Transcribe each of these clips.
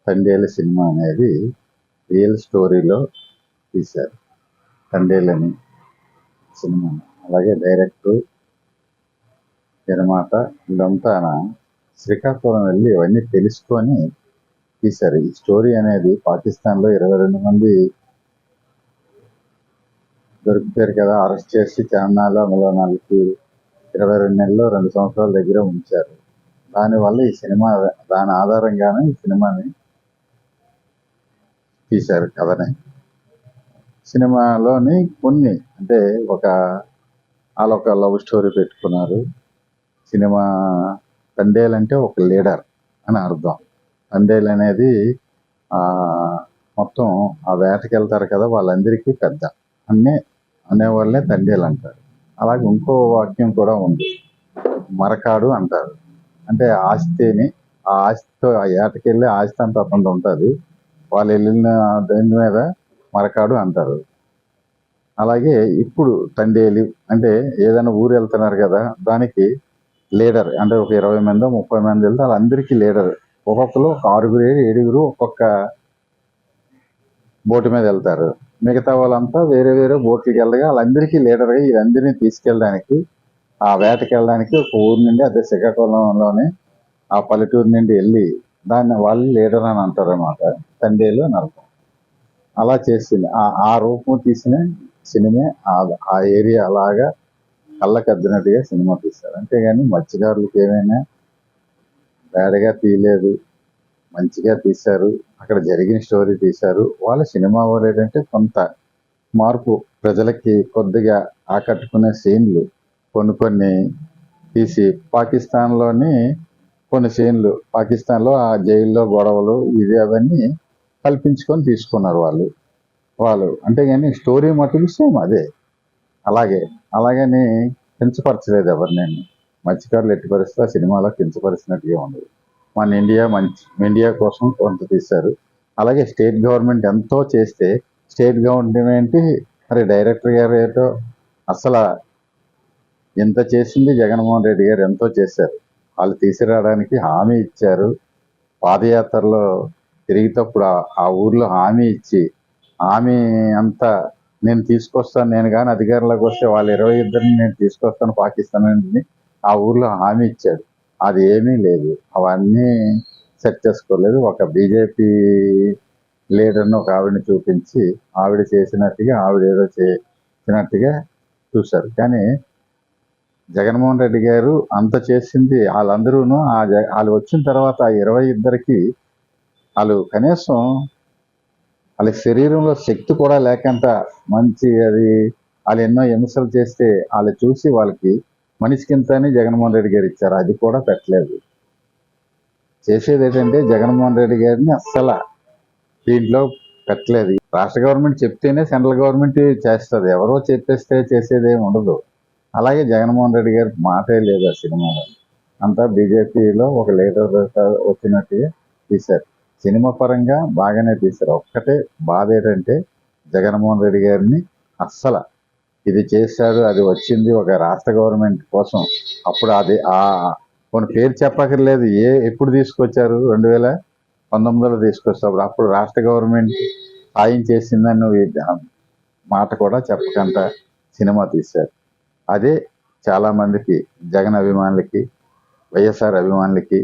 Thandel cinema అనేది real స్టోరీలో తీశారు. తండేలు అని సినిమా. అలాగే డైరెక్టర్, నిర్మాత వీళ్ళంతా శ్రీకాకుళం వెళ్ళి ఇవన్నీ తెలుసుకొని తీశారు. ఈ స్టోరీ అనేది పాకిస్తాన్లో 22 మంది దొరికిపోయారు కదా, అరెస్ట్ చేసి చార్మినార్లో అందులో 22 నెలలు 2 సంవత్సరాల దగ్గర ఉంచారు. దానివల్ల ఈ సినిమా, దాని ఆధారంగానే ఈ సినిమాని తీశారు కథని. సినిమాలోని కొన్ని అంటే వాళ్ళొక లవ్ స్టోరీ పెట్టుకున్నారు. సినిమా తండేలు అంటే ఒక లీడర్ అని అర్థం. తండేలు అనేది మొత్తం ఆ వేటకి వెళ్తారు కదా, వాళ్ళందరికీ పెద్ద అనేవాళ్ళే తండేలు అంటారు. అలాగే ఇంకో వాక్యం కూడా ఉంది, మరకాడు అంటారు. అంటే ఆస్తిని, ఆ ఆస్తితో ఆ ఏటకెళ్ళి ఆస్తి అంతా అతను ఉంటుంది, వాళ్ళు వెళ్ళిన దాని మీద మరకాడు అంటారు. అలాగే ఇప్పుడు తండేలు అంటే ఏదైనా ఊరు వెళ్తున్నారు కదా, దానికి లీడర్ అంటే ఒక 20 మందో 30 మంది వెళ్తే వాళ్ళందరికీ లీడర్. ఒక్కొక్కరు ఒక 6 7 ఒక్కొక్క బోటు మీద వెళ్తారు. మిగతా వాళ్ళంతా వేరే వేరే బోట్లకి వెళ్ళగా వాళ్ళందరికీ లీడర్గా వీళ్ళందరినీ తీసుకెళ్ళడానికి, ఆ వేటకి వెళ్ళడానికి ఒక ఊరు నుండి, అదే శ్రీకాకుళంలోనే ఆ పల్లెటూరు నుండి వెళ్ళి దాన్ని వాళ్ళు లీడర్ అని అంటారు అన్నమాట. తండేలు అని అర్థం. అలా చేసింది ఆ రూపం తీసిన సినిమా. ఆ ఏరియా అలాగా కళ్ళకద్దినట్టుగా సినిమా తీశారు. అంతేగాని మత్స్యకారులకి ఏమైనా బ్యాడ్గా తీయలేదు, మంచిగా తీశారు. అక్కడ జరిగిన స్టోరీ తీశారు. వాళ్ళ సినిమా వాళ్ళు ఏంటంటే కొంత మార్పు, ప్రజలకి కొద్దిగా ఆకట్టుకునే సీన్లు కొన్ని తీసి, పాకిస్తాన్లోని కొన్ని సీన్లు, పాకిస్తాన్లో ఆ జైల్లో గొడవలు ఇవి అవన్నీ కల్పించుకొని తీసుకున్నారు వాళ్ళు. అంతేగాని స్టోరీ మటుకు సేమ్ అదే. అలాగని కించపరచలేదు ఎవరిని. మత్స్యకారులు ఎట్టి పరిస్థితి ఆ సినిమాలో కించపరిచినట్టుగా ఉండదు. మన ఇండియా కోసం కొంత తీశారు. అలాగే స్టేట్ గవర్నమెంట్ ఎంతో చేస్తే, స్టేట్ గవర్నమెంట్ మరి డైరెక్టర్ గారు ఏటో అసలు ఎంత చేసింది, జగన్మోహన్ రెడ్డి గారు ఎంతో చేశారు. వాళ్ళు తీసుకురావడానికి హామీ ఇచ్చారు. పాదయాత్రలో తిరిగేటప్పుడు ఆ ఊర్లో హామీ ఇచ్చి, హామీ అంతా నేను తీసుకొస్తాను, నేను కానీ అధికారంలోకి వస్తే వాళ్ళ 22 నేను తీసుకొస్తాను పాకిస్తాన్ అని ఆ ఊర్లో హామీ ఇచ్చాడు. అది ఏమీ లేదు. అవన్నీ సెట్ చేసుకోలేదు. ఒక బీజేపీ లీడర్ని ఒక ఆవిడని చూపించి ఆవిడ చేసినట్టుగా, ఆవిడ ఏదో చేసినట్టుగా చూశారు. కానీ జగన్మోహన్ రెడ్డి గారు అంత చేసింది వాళ్ళందరూ వాళ్ళు వచ్చిన తర్వాత ఆ 22కి వాళ్ళు కనీసం వాళ్ళ శరీరంలో శక్తి కూడా లేకంత మంచి వాళ్ళు ఎన్నో హింసలు చేస్తే వాళ్ళు చూసి వాళ్ళకి మనిషికింత అని జగన్మోహన్ రెడ్డి గారు ఇచ్చారు. అది కూడా పెట్టలేదు. చేసేది ఏంటంటే జగన్మోహన్ రెడ్డి గారిని అస్సలు దీంట్లో పెట్టలేదు. రాష్ట్ర గవర్నమెంట్ చెప్తేనే సెంట్రల్ గవర్నమెంట్ చేస్తుంది, ఎవరో చెప్పేస్తే చేసేది ఏమి ఉండదు. అలాగే జగన్మోహన్ రెడ్డి గారి మాటే లేదు ఆ సినిమాలో. అంతా బీజేపీలో ఒక లీడర్ వచ్చినట్టుగా తీశారు. సినిమా పరంగా బాగానే తీశారు. ఒక్కటే బాధ ఏంటంటే జగన్మోహన్ రెడ్డి గారిని అస్సలు ఇది చేశాడు, అది వచ్చింది ఒక రాష్ట్ర గవర్నమెంట్ కోసం. అప్పుడు అది కొన్ని పేరు చెప్పక్కర్లేదు, ఎప్పుడు తీసుకొచ్చారు, 2019లో తీసుకొచ్చారు. అప్పుడు రాష్ట్ర గవర్నమెంట్ సాయం చేసిందని మాట కూడా చెప్పకుండా సినిమా తీశారు. అదే చాలామందికి, జగన్ అభిమానులకి, వైఎస్ఆర్ అభిమానులకి,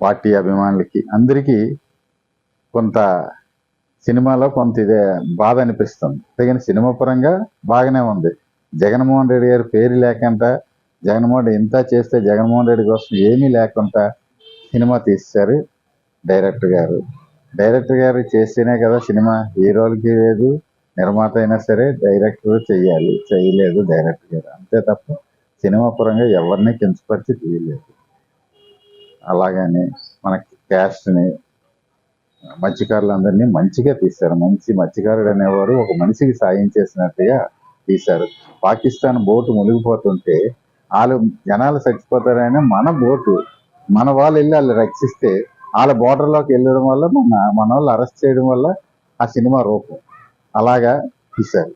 పార్టీ అభిమానులకి అందరికీ కొంత సినిమాలో కొంత ఇదే బాధ అనిపిస్తుంది. కానీ సినిమా పరంగా బాగానే ఉంది. జగన్మోహన్ రెడ్డి గారి పేరు లేకుండా, జగన్మోహన్ రెడ్డి ఇంత చేస్తే జగన్మోహన్ రెడ్డి కోసం ఏమీ లేకుండా సినిమా తీశారు డైరెక్టర్ గారు చేస్తేనే కదా సినిమా. హీరోలకి లేదు, నిర్మాత అయినా సరే డైరెక్టర్ చెయ్యాలి, చేయలేదు డైరెక్టర్ గారు. అంతే తప్ప సినిమా పరంగా ఎవరిని కించపరిచి తీయలేదు. అలాగని మనకి క్యాస్ట్ని, మత్స్యకారులందరినీ మంచిగా తీశారు. మంచి మత్స్యకారుడు అనేవారు ఒక మనిషికి సాయం చేసినట్టుగా తీశారు. పాకిస్తాన్ బోటు మునిగిపోతుంటే వాళ్ళు జనాలు చచ్చిపోతారని మన వాళ్ళు వెళ్ళి వాళ్ళు రక్షిస్తే వాళ్ళ బోర్డర్లోకి వెళ్ళడం వల్ల మన వాళ్ళు అరెస్ట్ చేయడం వల్ల ఆ సినిమా రూపం అలాగా తీశారు.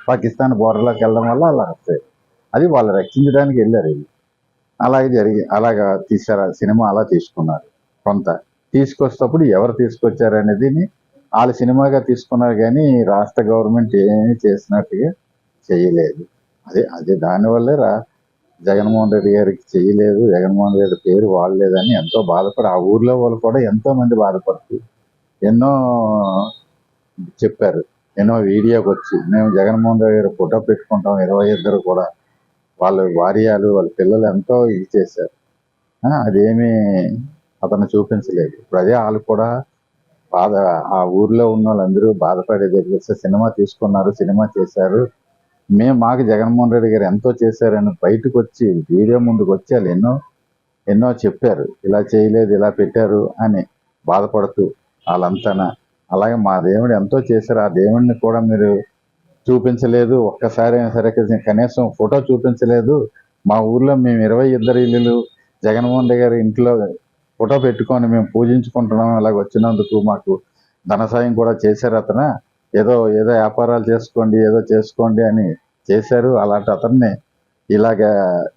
పాకిస్తాన్ బోర్డర్లోకి వెళ్ళడం వల్ల వాళ్ళు అరెస్ట్ అయ్యారు. అది వాళ్ళు రక్షించడానికి వెళ్ళారు. అలాగా తీశారు. ఆ సినిమా అలా తీసుకున్నారు. కొంత తీసుకొస్తప్పుడు ఎవరు తీసుకొచ్చారు అనేది వాళ్ళు సినిమాగా తీసుకున్నారు, కానీ రాష్ట్ర గవర్నమెంట్ ఏమీ చేసినట్టుగా చేయలేదు. అదే దానివల్లే జగన్మోహన్ రెడ్డి గారికి చేయలేదు, జగన్మోహన్ రెడ్డి పేరు వాడలేదని ఎంతో బాధపడి ఆ ఊర్లో వాళ్ళు కూడా ఎంతో మంది బాధపడుతూ ఎన్నో చెప్పారు. ఎన్నో వీడియోకి వచ్చి మేము జగన్మోహన్ రెడ్డి గారి ఫోటో పెట్టుకుంటాం 22 కూడా వాళ్ళ భార్యలు వాళ్ళ పిల్లలు ఎంతో ఇది చేశారు. అదేమీ అతను చూపించలేదు. ఇప్పుడు అదే వాళ్ళు కూడా బాధ, ఆ ఊర్లో ఉన్న వాళ్ళందరూ బాధపడేది సినిమా తీసుకున్నారు, సినిమా చేశారు, మాకు జగన్మోహన్ రెడ్డి గారు ఎంతో చేశారని బయటకు వచ్చి వీడియో ముందుకు వచ్చి వాళ్ళు ఎన్నో చెప్పారు. ఇలా చేయలేదు, ఇలా పెట్టారు అని బాధపడుతూ వాళ్ళంతా. అలాగే మా దేవుడు ఎంతో చేశారు, ఆ దేవుడిని కూడా మీరు చూపించలేదు, ఒక్కసారి అయినా సరే కనీసం ఫోటో చూపించలేదు. మా ఊర్లో మేము 22 ఇల్లులు జగన్మోహన్ రెడ్డి గారి ఇంట్లో ఫోటో పెట్టుకొని మేము పూజించుకుంటున్నాం, అలాగ వచ్చినందుకు మాకు ధన సాయం కూడా చేశారు. అతను ఏదో వ్యాపారాలు చేసుకోండి, ఏదో చేసుకోండి అని చేశారు. అలాంటి అతన్ని ఇలాగ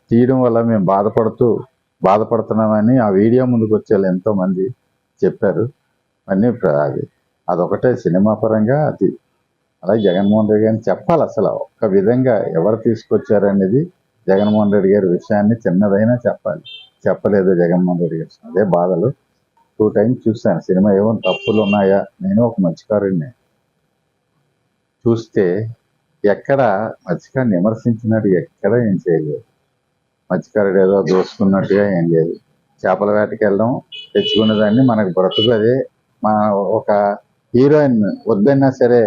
తీయడం వల్ల మేము బాధపడుతున్నామని ఆ వీడియో ముందుకు వచ్చే ఎంతో మంది చెప్పారు. అన్నీ అదొకటే సినిమా పరంగా అది. అలాగే జగన్మోహన్ రెడ్డి గారిని చెప్పాలి, అసలు ఒక్క విధంగా ఎవరు తీసుకొచ్చారనేది జగన్మోహన్ రెడ్డి గారి విషయాన్ని చిన్నదైనా చెప్పాలి. చెప్పలేదు జగన్మోహన్ రెడ్డి గారు. అదే బాధలు. 2 టైమ్స్ చూశాను సినిమా. ఏమో తప్పులు ఉన్నాయా, నేను ఒక మత్స్యకారుడిని. చూస్తే ఎక్కడ మత్స్యకారుని విమర్శించినట్టు ఎక్కడ ఏం చేయలేదు. మత్స్యకారుడు ఏదో దోసుకున్నట్టుగా ఏం లేదు. చేపల వేటకి వెళ్ళడం, తెచ్చుకునే దాన్ని మనకు బ్రతుకు అదే. ఒక హీరోయిన్ వద్దన్నా సరే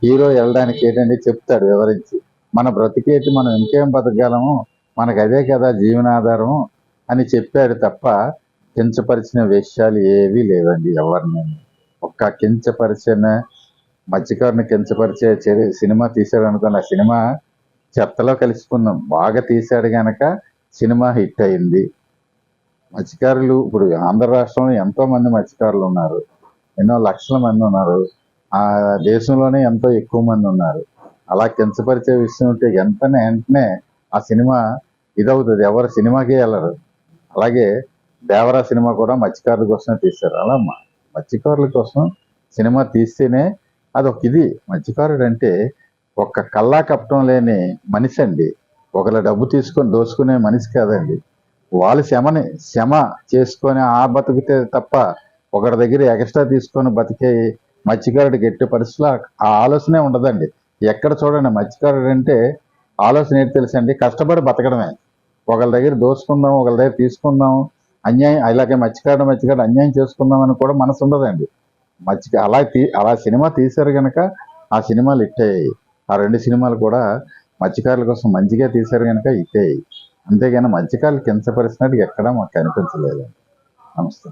హీరో వెళ్ళడానికి ఏంటంటే చెప్తాడు వివరించి, మన బ్రతికేటి, మనం ఇంకేం బతకగలము, మనకు అదే కదా జీవనాధారము అని చెప్పాడు తప్ప కించపరిచిన విషయాలు ఏవీ లేవండి. ఎవరిని ఒక్క కించపరిచిన మత్స్యకారుని కించపరిచే సినిమా తీశాడు అనుకున్న సినిమా చెత్తలో కలిసిపోన్నాం. బాగా తీశాడు కనుక సినిమా హిట్ అయింది. మత్స్యకారులు ఇప్పుడు ఆంధ్ర రాష్ట్రంలో ఎంతో మంది మత్స్యకారులు ఉన్నారు, ఎన్నో లక్షల మంది ఉన్నారు. ఆ దేశంలోనే ఎంతో ఎక్కువ మంది ఉన్నారు. అలా కించపరిచే విషయం ఉంటే వెంటనే ఆ సినిమా ఇదవుతుంది, ఎవరు సినిమాకే వెళ్ళరు. అలాగే దేవరా సినిమా కూడా మత్స్యకారుల కోసమే తీశారు. అలా మత్స్యకారుల కోసం సినిమా తీస్తేనే అదొక ఇది. మత్స్యకారుడు అంటే ఒక్క కల్లా కప్పటం లేని మనిషి అండి. ఒకళ్ళ డబ్బు తీసుకొని దోచుకునే మనిషి కాదండి. వాళ్ళు శ్రమ చేసుకొని బతికితే తప్ప ఒకరి దగ్గర ఎక్స్ట్రా తీసుకొని బతికే మత్స్యకారుడికి ఎట్టి పరిస్థితుల్లో ఆ ఆలోచనే ఉండదండి. ఎక్కడ చూడండి మత్స్యకారుడు అంటే ఆలోచన ఏంటి తెలుసండి, కష్టపడి బతకడమే. ఒకళ్ళ దగ్గర దోసుకుందాం, ఒకళ్ళ దగ్గర తీసుకుందాం, అన్యాయం, అలాగే మత్స్యకారుడు అన్యాయం చేసుకుందాం అని కూడా మనసు ఉండదండి. అలా సినిమా తీశారు కనుక ఆ సినిమాలు హిట్ అయ్యాయి. ఆ 2 సినిమాలు కూడా మత్స్యకారుల కోసం మంచిగా తీశారు కనుక హిట్ అయ్యాయి. అంతేగాని మత్స్యకారులు కించపరిచినట్టు ఎక్కడా మాకు కనిపించలేదు. నమస్తే.